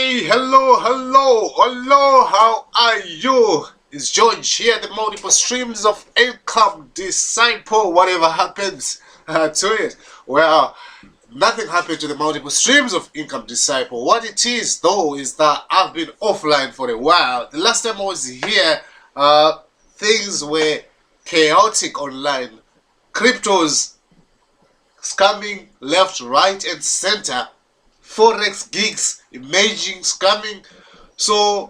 Hey, hello, how are you? It's George here, the multiple streams of income disciple. Whatever happens to it, well, nothing happened to the multiple streams of income disciple. What it is, though, is that I've been offline for a while. The last time I was here, things were chaotic online. Cryptos scamming left, right, and center. Forex gigs, emerging, scamming. So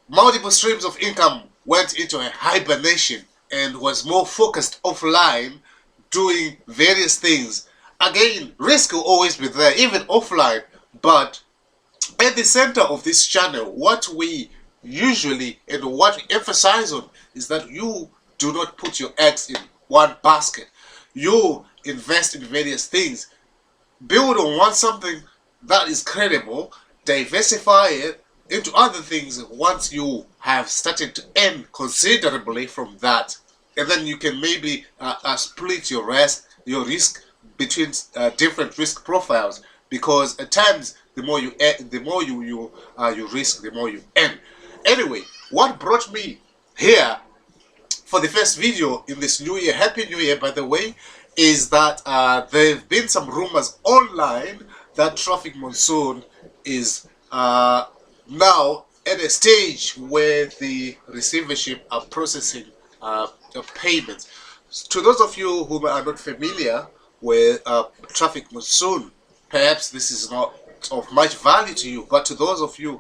multiple streams of income went into a hibernation and was more focused offline, doing various things. Again, risk will always be there, even offline, but at the center of this channel, what we usually and what we emphasize on is that you do not put your eggs in one basket. You invest in various things, build on something that is credible, diversify it into other things once you have started to earn considerably from that, and then you can maybe split your risk between different risk profiles, because at times the more you earn, the more you risk, the more you earn. Anyway, what brought me here for the first video in this new year, happy new year by the way, is that there have been some rumors online that Traffic Monsoon is now at a stage where the receivership are processing payments. To those of you who are not familiar with Traffic Monsoon, perhaps this is not of much value to you, but to those of you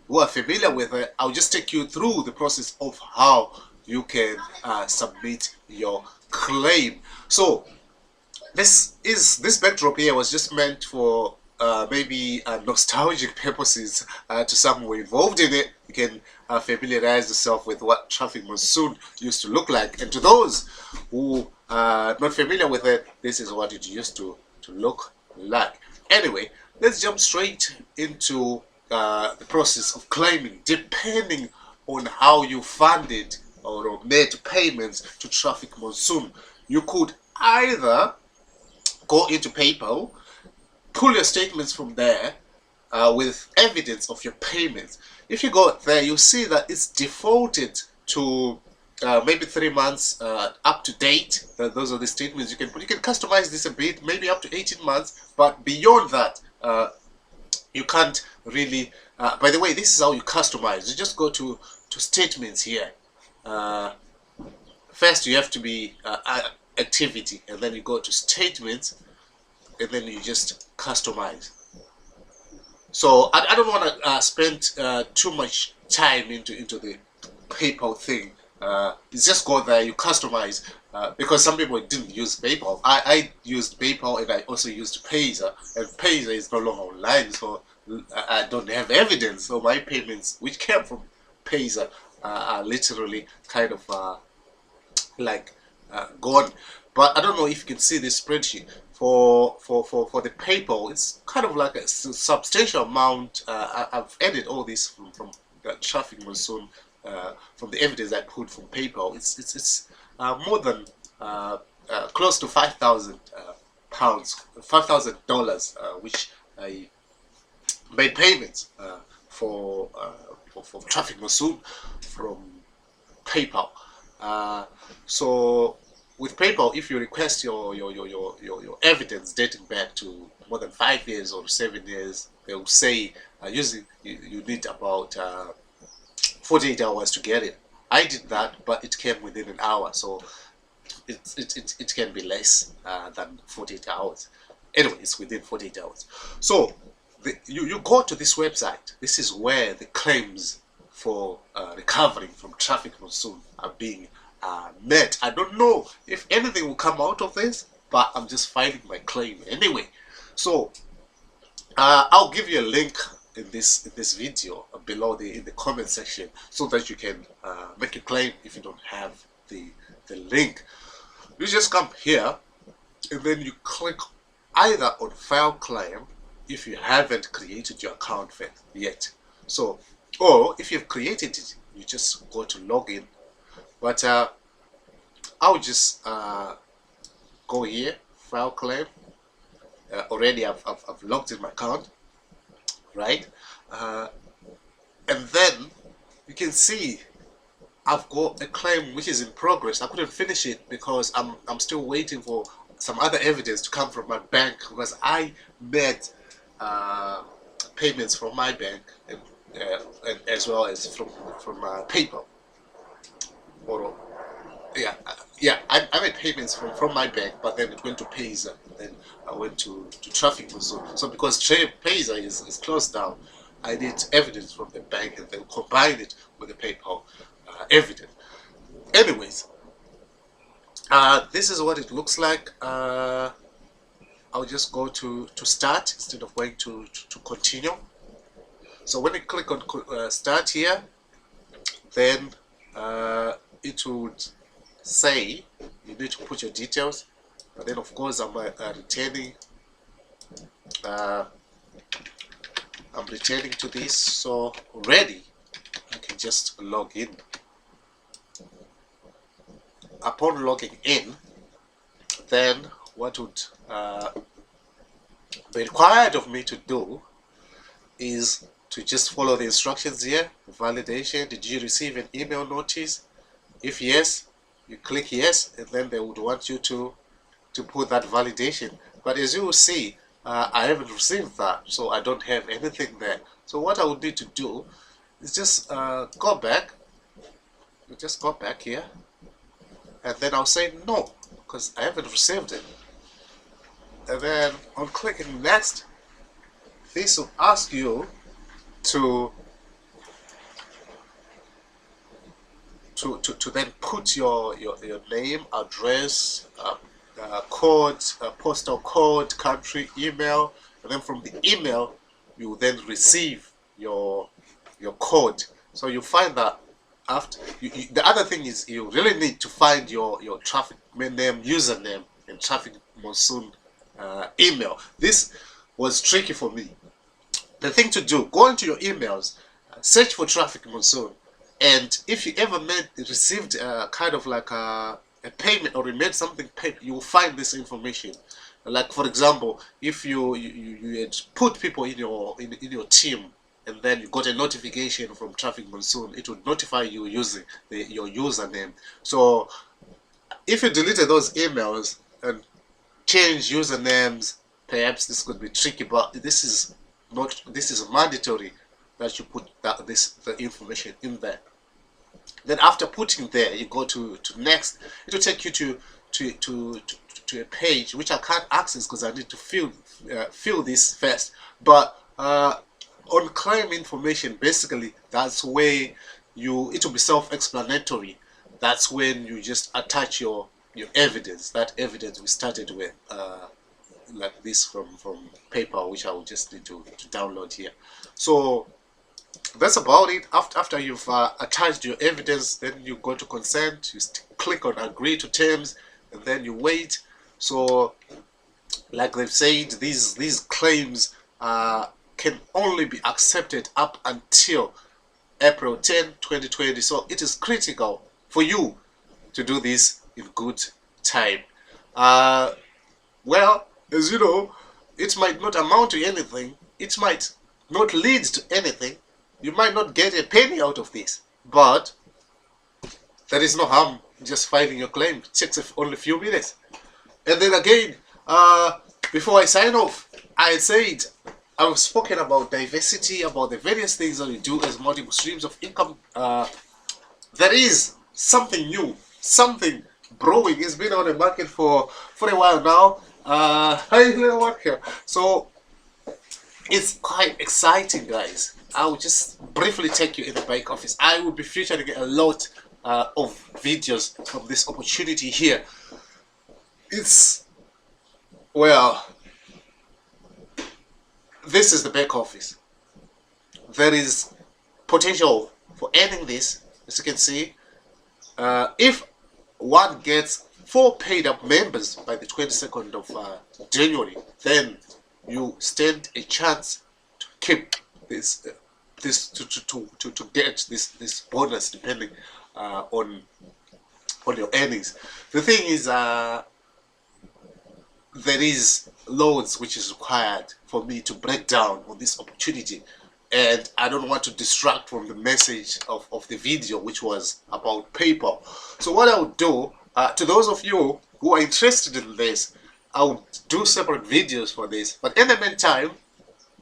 who are familiar with it, I'll just take you through the process of how you can submit your claim. So this backdrop here was just meant for maybe nostalgic purposes to some who were involved in it. You can familiarize yourself with what Traffic Monsoon used to look like, and to those who are not familiar with it, this is what it used to look like. Anyway, let's jump straight into the process of claiming. Depending on how you funded or made payments to Traffic Monsoon, you could either go into PayPal, pull your statements from there with evidence of your payments. If you go there, you'll see that it's defaulted to maybe 3 months up to date. Those are the statements you can put. You can customize this a bit, maybe up to 18 months, but beyond that, you can't really. By the way, this is how you customize. You just go to statements here. First, you have to be activity, and then you go to statements, and then you just customize. So I don't want to spend too much time into the PayPal thing. You just go there, you customize, because some people didn't use PayPal. I used PayPal, and I also used Payza, and Payza is no longer online, so I don't have evidence. So my payments, which came from Payza, are literally kind of gone. But I don't know if you can see this spreadsheet for the PayPal. It's kind of like a substantial amount. I've added all this from Traffic Monsoon, from the evidence I put from PayPal. It's more than close to £5,000, $5,000, which I made payments for Traffic Monsoon from PayPal. So with PayPal, if you request your evidence dating back to more than 5 years or 7 years, they will say usually you need about 48 hours to get it. I did that, but it came within an hour, so it can be less than 48 hours. Anyway, it's within 48 hours. So you go to this website. This is where the claims for recovering from Traffic Monsoon are being met. I don't know if anything will come out of this, but I'm just filing my claim anyway. So I'll give you a link in this video below in the comment section, so that you can make a claim if you don't have the link. You just come here, and then you click either on file claim if you haven't created your account yet. So, or if you've created it, you just go to login. But I'll just go here, file claim. Already I've logged in my account, right? and then you can see I've got a claim which is in progress. I couldn't finish it because I'm still waiting for some other evidence to come from my bank, because I made payments from my bank, and as well as from PayPal. Or I made payments from my bank, but then it went to Payza, and then I went to Traffic Moonsoon. So because Payza is closed down, I need evidence from the bank and then combine it with the PayPal evidence. Anyways, this is what it looks like. I'll just go to start instead of going to continue. So when you click on start here, then it would say you need to put your details, but then of course I'm returning to this. So already I can just log in. Upon logging in, then what would be required of me to do is to just follow the instructions here. Validation: did you receive an email notice? If yes, you click yes, and then they would want you to put that validation. But as you will see, I haven't received that, so I don't have anything there. So what I would need to do is just go back. Just go back here, and then I'll say no, because I haven't received it. And then on clicking next, this will ask you to then put your name, address, code, postal code, country, email, and then from the email you will then receive your code. So you find that after the other thing is you really need to find your traffic name, username, and Traffic Monsoon email. This was tricky for me. The thing to do: go into your emails, search for Traffic Monsoon, and if you ever received kind of like a payment, or you made something paid, you will find this information. Like for example, if you had put people in your team, and then you got a notification from Traffic Monsoon, it would notify you using your username. So if you deleted those emails and change usernames, perhaps this could be tricky, but this is mandatory that you put the information in there. Then after putting there, you go to next. It will take you to a page which I can't access because I need to fill this first. But on claim information, basically that's where it will be self-explanatory. That's when you just attach your evidence. That evidence we started with, like this from PayPal, which I will just need to download here. So that's about it. After you've attached your evidence, then you go to consent, you click on agree to terms, and then you wait. So like they've said, these claims can only be accepted up until April 10, 2020. So it is critical for you to do this in good time. Well, as you know, it might not amount to anything. It might not lead to anything. You might not get a penny out of this, but there is no harm just filing your claim. It takes only a few minutes. And then again, before I sign off, I said I've spoken about diversity, about the various things that we do as multiple streams of income. There is something new, something brewing. It's been on the market for a while now. So it's quite exciting, guys. I will just briefly take you in the back office. I will be featuring a lot of videos from this opportunity here. Well, this is the back office. There is potential for earning this, as you can see. If one gets 4 paid up members by the 22nd of January, then you stand a chance to keep to get this bonus, depending on your earnings. The thing is, there is loads which is required for me to break down on this opportunity. and I don't want to distract from the message of the video, which was about PayPal. So what I'll do, to those of you who are interested in this, I'll do separate videos for this. But in the meantime,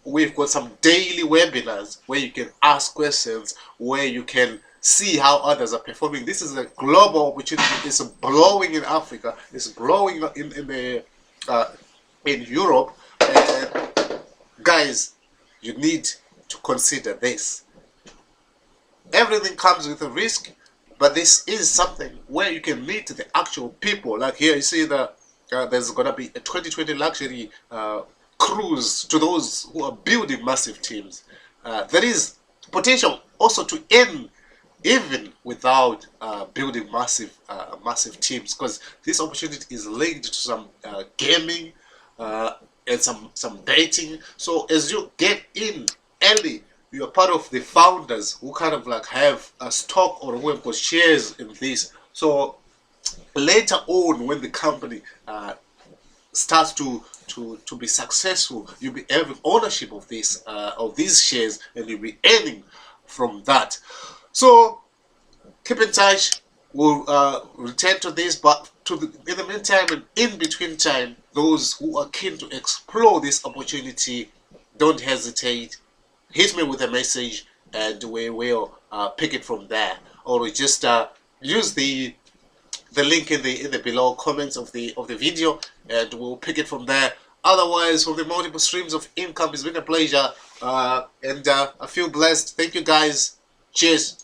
we've got some daily webinars where you can ask questions, where you can see how others are performing. This is a global opportunity. It's blowing in Africa. It's blowing in Europe. And guys, you need to consider this. Everything comes with a risk, but this is something where you can meet the actual people. Like here, you see that there's gonna be a 2020 luxury cruise to those who are building massive teams. There is potential also to earn even without building massive teams, because this opportunity is linked to some gaming and some dating. So as you get in early, you're part of the founders who kind of like have a stock or who have got shares in this. So later on, when the company starts to be successful, you'll be having ownership of this of these shares, and you'll be earning from that. So keep in touch. We'll return to this, but in the meantime and in between time, those who are keen to explore this opportunity, don't hesitate. Hit me with a message, and we will pick it from there. Or we just use the link in the below comments of the video, and we'll pick it from there. Otherwise, from the multiple streams of income, it's been a pleasure, and I feel blessed. Thank you guys. Cheers.